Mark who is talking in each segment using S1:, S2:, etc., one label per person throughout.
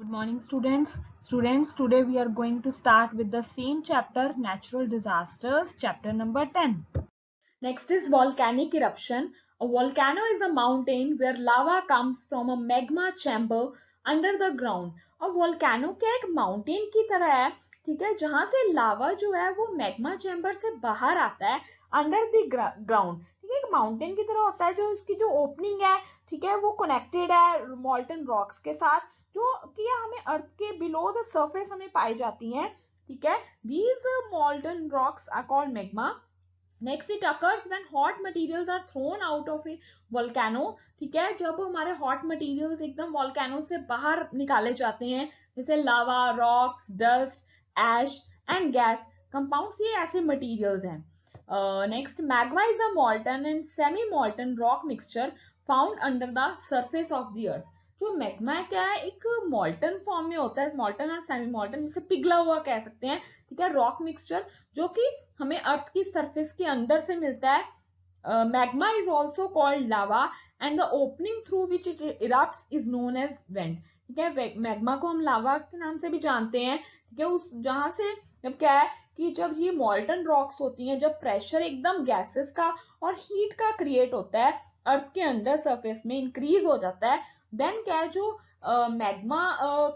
S1: Good morning, students. Today we are going to start with the same chapter, natural disasters, chapter number 10. Next is volcanic eruption. A volcano is a mountain where lava comes from a magma chamber under the ground. और volcano क्या एक mountain की तरह है, ठीक है, जहां से लावा जो है वो मैग्मा चैम्बर से बाहर आता है अंडर द ग्राउंड. ठीक है, एक माउंटेन की तरह होता है जो इसकी जो ओपनिंग है, ठीक है, वो कनेक्टेड है मॉल्टन रॉक्स के साथ जो कि हमें अर्थ के बिलो द सरफेस हमें पाई जाती हैं. ठीक है, these molten rocks are called magma. Next it occurs when hot materials are thrown out of a volcano. ठीक है, जब हमारे हॉट मटेरियल्स एकदम वोल्केनो से बाहर निकाले जाते हैं, जैसे lava, rocks, dust, ash and gas compounds, ये ऐसे मटेरियल्स हैं. Next, magma is a molten and semi molten rock mixture found under the surface of the earth. जो मैग्मा क्या है, एक मॉल्टन फॉर्म में होता है, मॉल्टन और सेमी मॉल्टन, जिसे पिघला हुआ कह सकते हैं. ठीक है, रॉक मिक्सचर जो कि हमें अर्थ की सरफेस के अंदर से मिलता है. Magma is also called lava and the opening through which it erupts is known as vent. ठीक है, मैग्मा को हम लावा के नाम से भी जानते हैं. ठीक है, उस जहां से जब क्या है कि जब ये मॉल्टन रॉक्स होती हैं, जब प्रेशर एकदम गैसेस का और हीट का क्रिएट होता है, अर्थ के अंडर सरफेस में इंक्रीज हो जाता है, देन क्या है जो मैग्मा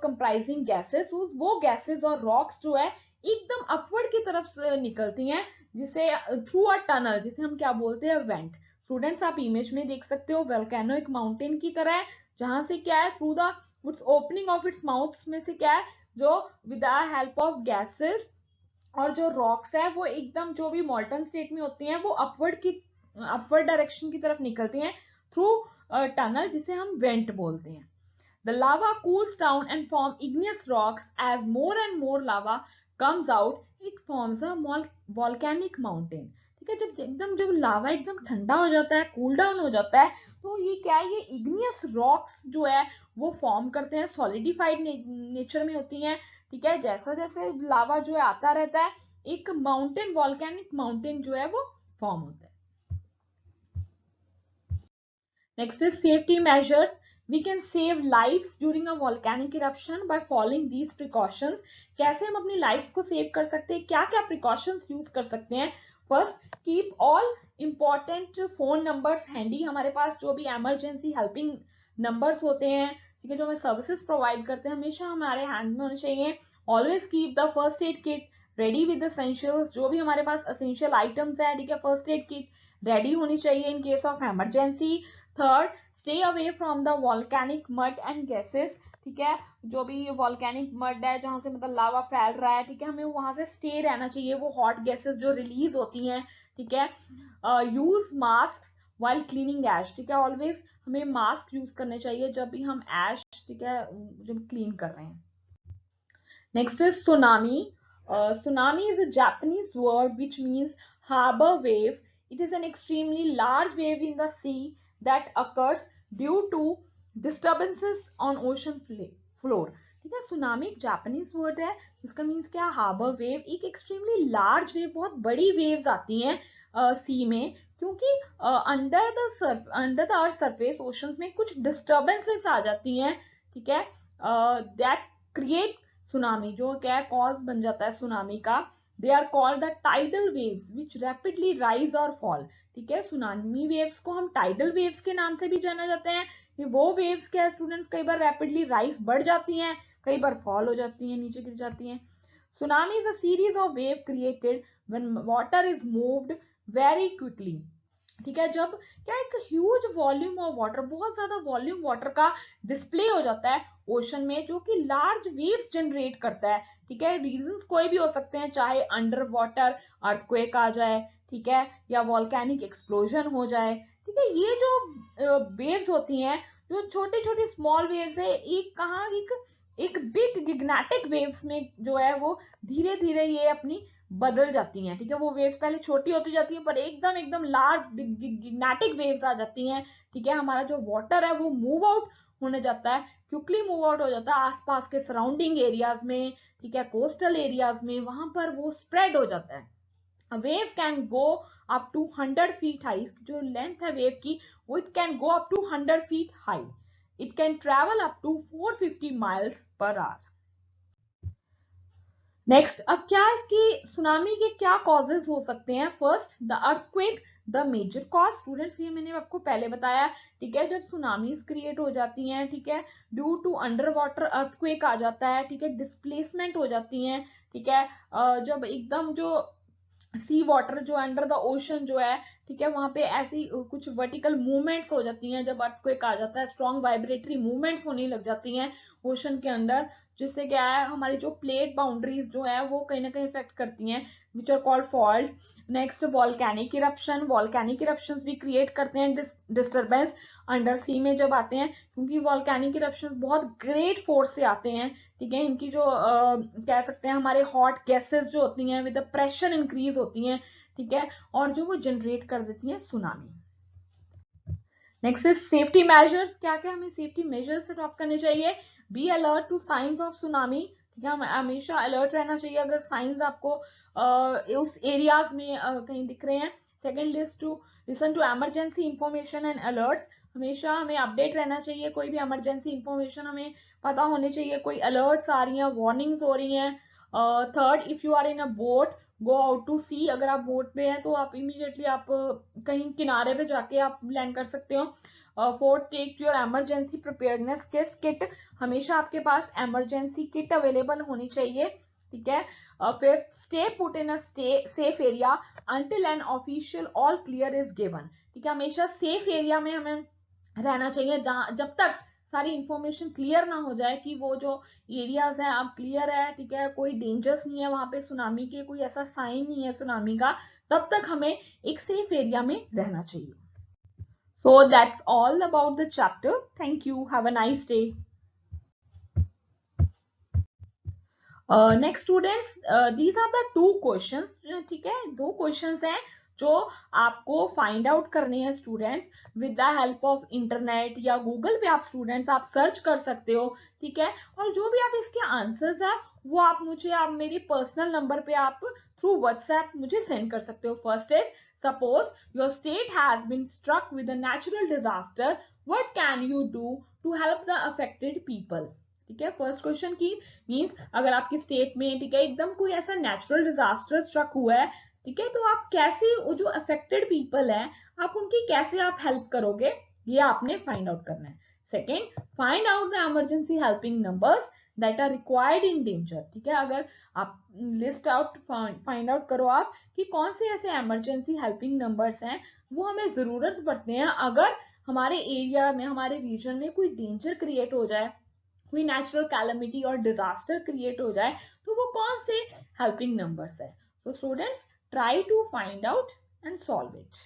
S1: कंप्राइजिंग गैसेस, वो गैसेस और रॉक्स जो है एकदम अपवर्ड की तरफ से निकलती हैं, जिसे थ्रू अ टनल, जिसे हम क्या बोलते हैं, वेंट. स्टूडेंट्स, आप इमेज में देख सकते हो वोल्केनो एक माउंटेन की तरह है, जहां से क्या है through the opening of its mouth में से क्या है जो with the help of gases और जो रॉक्स है वो एकदम जो भी मॉल्टन स्टेट में होती हैं वो अपवर्ड डायरेक्शन की तरफ निकलती हैं थ्रू टनल, जिसे हम वेंट बोलते हैं. The lava cools down and form igneous rocks. As more and more lava comes out, it forms a volcanic mountain. ठीक है, जब लावा एकदम ठंडा हो जाता है, कूल डाउन हो जाता है, तो ये क्या है, ये इग्नियस रॉक्स जो है वो फॉर्म करते हैं, सॉलिडिफाइड नेचर में होती हैं. ठीक है, जैसा जैसे लावा जो है आता रहता है, एक माउंटेन, वॉल्केनिक माउंटेन जो है वो फॉर्म होता है. Next is safety measures. We can save lives during a volcanic eruption by following these precautions. कैसे हम अपनी lives को save कर सकते हैं, क्या क्या precautions use कर सकते हैं. First, keep all important phone numbers handy. हमारे पास जो भी emergency helping numbers होते हैं, ठीक है, जो हमें services provide करते हैं, हमेशा हमारे hand में होने चाहिए. Always keep the first aid kit ready with essentials. जो भी हमारे पास essential items है, ठीक है, first aid kit ready होनी चाहिए in case of emergency. Third, stay away from the volcanic mud and gases. ठीक है, जो भी वॉल्केनिक मड है, जहां से मतलब लावा फैल रहा है, ठीक है, हमें वहां से स्टे रहना चाहिए, वो हॉट गैसेस जो रिलीज होती हैं. ठीक है, यूज मास्क वाइल क्लीनिंग एश. ठीक है, ऑलवेज हमें मास्क यूज करने चाहिए जब भी हम एश, ठीक है, जब क्लीन कर रहे हैं. Next is tsunami. Tsunami is a Japanese word which means harbor wave. It is an extremely large wave in the sea that occurs due to disturbances on ocean floor. ठीक है, सुनामी एक Japanese word है, इसका means क्या, harbour wave. एक extremely large wave, बहुत बड़ी waves आती हैं सी में, क्योंकि under the earth surface oceans में कुछ डिस्टर्बेंसेस आ जाती हैं. ठीक है, दैट क्रिएट सुनामी, जो क्या है कॉज बन जाता है सुनामी का. They are called the tidal waves which rapidly rise और फॉल. ठीक है, सुनामी वेव्स को हम टाइडल वेव्स के नाम से भी जाना जाते हैं. ये वो वेव्स क्या है स्टूडेंट्स, कई बार रैपिडली राइज बढ़ जाती हैं, कई बार फॉल हो जाती हैं, नीचे गिर जाती हैं. Tsunami is a series of wave created when water is moved very quickly. ठीक है, जब क्या एक ह्यूज वॉल्यूम ऑफ वाटर, बहुत ज्यादा वॉल्यूम वाटर का डिस्प्ले हो जाता है ओशन में, जो कि लार्ज वेव्स जनरेट करता है. ठीक है, रीजंस कोई भी हो सकते हैं, चाहे अंडर वाटर अर्थक्वेक आ जाए, ठीक है, या वॉल्केनिक एक्सप्लोजन हो जाए. ठीक है, ये जो वेव्स होती हैं, जो छोटी छोटी स्मॉल वेव्स है, एक बिग गिग्नेटिक वेव्स में जो है वो धीरे धीरे ये अपनी बदल जाती हैं. ठीक है, वो वेव्स पहले छोटी होती जाती हैं, पर एकदम एकदम लार्ज गिग्नेटिक वेव्स आ जाती हैं. ठीक है, हमारा जो वाटर है वो मूव आउट होने जाता है, क्विकली मूव आउट हो जाता है आसपास के सराउंडिंग एरियाज में. ठीक है, कोस्टल एरियाज में, वहां पर वो स्प्रेड हो जाता है. Wave can go up to 100 feet high. जो लेंथ है वेव की, वो it can go up to 100 feet high. It can travel up to 450 miles per hour. Next, अब क्या इसकी सुनामी के क्या कॉजेज हो सकते हैं? First, the earthquake, the major cause. Students, ये मैंने आपको पहले बताया, ठीक है, जब सुनामीज क्रिएट हो जाती हैं, ठीक है, due to under water earthquake आ जाता है, ठीक है, डिस्प्लेसमेंट हो जाती हैं, ठीक है, जब एकदम जो सी वाटर जो अंडर द ओशन जो है, ठीक है, वहां पे ऐसी कुछ वर्टिकल मूवमेंट्स हो जाती हैं, जब अर्थक्वेक आ जाता है, स्ट्रॉन्ग वाइब्रेटरी मूवमेंट्स होने लग जाती हैं ओशन के अंदर, जिससे क्या है, हमारी जो प्लेट बाउंड्रीज जो है वो कहीं ना कहीं इफेक्ट करती हैं, which are called fault. Next, volcanic eruption. Volcanic eruptions भी क्रिएट करते हैं डिस्टर्बेंस अंडर सी में जब आते हैं, क्योंकि वॉल्केनिक इरप्शंस बहुत ग्रेट फोर्स से आते हैं, ठीक है, इनकी जो कह सकते हैं हमारे हॉट गैसेस जो होती हैं विद द प्रेशर इंक्रीज होती हैं, ठीक है, और जो वो जनरेट कर देती हैं tsunami. Next is safety measures. क्या क्या हमें सेफ्टी मेजर्स अडॉप्ट करने चाहिए? Be alert to science of tsunami, ठीक है, हमेशा अलर्ट रहना चाहिए अगर साइंस आपको उस एरियाज में कहीं दिख रहे हैं। Second is to listen to emergency information and alerts. हमेशा हमें अपडेट रहना चाहिए, कोई भी इमरजेंसी इंफॉर्मेशन हमें पता होनी चाहिए, कोई अलर्ट्स आ रही हैं, वार्निंग्स हो रही हैं। Third, if you are in a boat, go out to sea. अगर आप बोट पे हैं तो आप इमीडिएटली आप कहीं किनारे पे जाके आप लैंड कर सकते हो। Fourth, take your emergency preparedness kit. हमेशा आपके पास इमरजेंसी किट अवेलेबल होनी चाहिए, ठीक है। Fifth, stay put in a safe area until an official all clear is given, ठीक है, हमेशा सेफ एरिया में हमें रहना चाहिए जहां जब तक सारी इंफॉर्मेशन क्लियर ना हो जाए कि वो जो एरियाज हैं अब क्लियर है, ठीक है, कोई डेंजर्स नहीं है वहां पे सुनामी के, कोई ऐसा साइन नहीं है सुनामी का, तब तक हमें एक सेफ एरिया में रहना चाहिए। So that's all about the chapter. Thank you, have a nice day. Next students, these are the two questions, ठीक है, दो क्वेश्चंस हैं जो आपको फाइंड आउट करने हैं students with the help of internet या गूगल पे आप स्टूडेंट्स आप सर्च कर सकते हो, ठीक है, और जो भी आप इसके आंसर्स है वो आप मेरी पर्सनल नंबर पे आप थ्रू व्हाट्सएप मुझे सेंड कर सकते हो। First is, suppose your state has been struck with a natural disaster, what can you do to help the affected people, ठीक है। फर्स्ट क्वेश्चन की मीन्स अगर आपकी स्टेट में, ठीक है, एकदम कोई ऐसा नेचुरल डिजास्टर स्ट्रक हुआ है, ठीक है, तो आप कैसे वो जो अफेक्टेड पीपल है आप उनकी कैसे आप हेल्प करोगे, ये आपने फाइंड आउट करना है। Second, find out the emergency helping numbers that are required in danger, ठीक है, अगर आप लिस्ट आउट फाइंड आउट करो आप कि कौन से ऐसे इमरजेंसी हेल्पिंग नंबर्स हैं वो हमें जरूरत पड़ते हैं अगर हमारे एरिया में हमारे रीजन में कोई डेंजर क्रिएट हो जाए, कोई नेचुरल कैलमिटी और डिजास्टर क्रिएट हो जाए, तो वो कौन से हेल्पिंग नंबर्स है। So students, try to find out and solve it.